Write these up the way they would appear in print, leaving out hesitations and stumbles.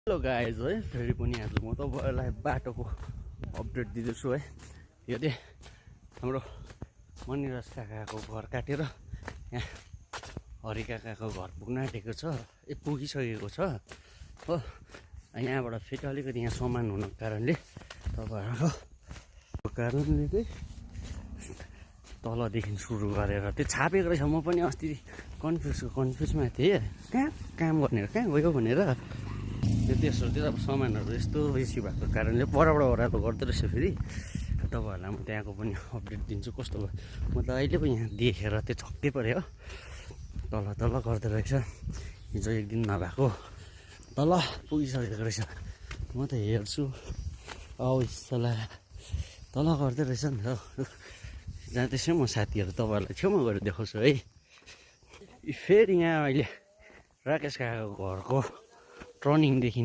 Hello guys है फेरि पनि आज म तपाईँहरूलाई बाटोको अपडेट दिँदैछु है। यो चाहिँ हाम्रो मनिराज काकाको घर काटेर यहाँ हरि काकाको घर पुग्न आँटेको छ, पुगिसकेको छ हो। यहाँबाट फेरि अलिकति यहाँ सामान हुनुको कारणले तपाईँहरूको चाहिँ तलदेखि सुरु गरेर त्यो छापेको रहेछ। म पनि अस्ति कन्फ्युजमा थिएँ, कहाँ काम गर्ने कहाँ गयो भनेर। त्यसो अब सामानहरू यस्तो बेसी भएको कारणले परबाट ओह्रालो गर्दो रहेछ। फेरि तपाईँहरूलाई म त्यहाँको पनि अपडेट दिन्छु कस्तो भयो। म त अहिले पो यहाँ देखेर त्यो छक्कै पऱ्यो, तल तल गर्दो रहेछ। हिजो एक दिन नभएको तल पुगिसकेको रहेछ। म त हेर्छु सला तल गर्दै रहेछ नि त। जाँदैछु म साथीहरू, तपाईँहरूलाई छेउमा गएर देखाउँछु है। फेरि यहाँ अहिले राकेश काकाको घरको टर्निङदेखि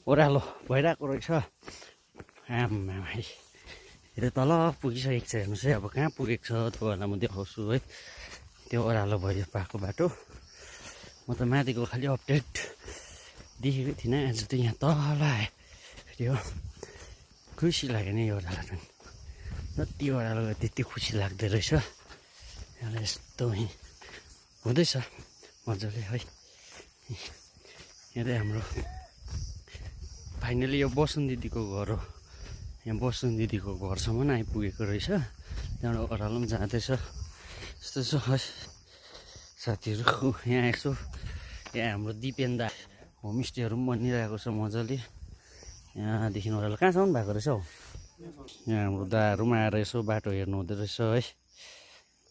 ओह्रालो भइरहेको रहेछ। आम्मा भाइ यो तल पुगिसकेको छ, हेर्नुहोस् है। अब कहाँ पुगेको छ तपाईँहरूलाई म देखाउँछु है। त्यो ओह्रालो भयो पाएको बाटो। म त माथिको खालि अपडेट देखेकै थिइनँ, आज त यहाँ तल आएँ। फेरि हो खुसी लाग्यो नि यो ओह्रालो पनि। जति ओह्रालो त्यति खुसी लाग्दो रहेछ। यस्तो हुँदैछ मजाले है। यहाँ चाहिँ हाम्रो फाइनली यो बसुन दिदीको घर हो। यहाँ बसुन दिदीको घरसम्म आइपुगेको रहेछ। त्यहाँबाट ओह्रालो पनि जाँदैछ यस्तो छ है। साथीहरू यहाँ यसो यहाँ हाम्रो दिपेन दा होमस्टेहरू पनि बनिरहेको छ मजाले। यहाँदेखि ओह्रालो कहाँसम्म भएको रहेछ हौ। यहाँ हाम्रो दाहरू पनि आएर यसो बाटो हेर्नु हुँदो रहेछ है।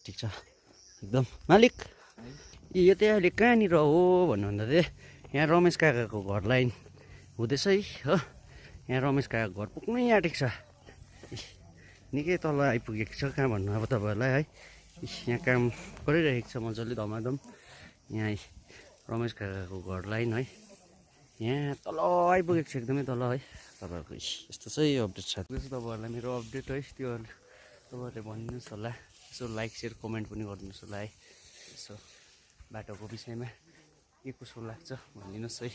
ठिक छ एकदम मालिक। यो चाहिँ अहिले कहाँनिर हो भन्नुभन्दा चाहिँ यहाँ रमेश काकाको घर लाइन हुँदैछ है हो। यहाँ रमेश काकाको घर पुग्नै आँटेको छ, निकै तल आइपुगेको छ। कहाँ भन्नु अब तपाईँहरूलाई है। यहाँ काम गरिरहेको छ मजाले धमाधम। यहाँ रमेश काकाको घर लाइन है, यहाँ तल आइपुगेको छ, एकदमै तल है। तपाईँहरूको यस्तो चाहिँ अपडेट छ। तपाईँहरूलाई मेरो अपडेट है त्यो तपाईँहरूले भनिदिनुहोस् होला। यसो लाइक सेयर कमेन्ट पनि गरिदिनुहोस् होला है। यसो बाटोको विषयमा के कसो लाग्छ भनिदिनुहोस् है।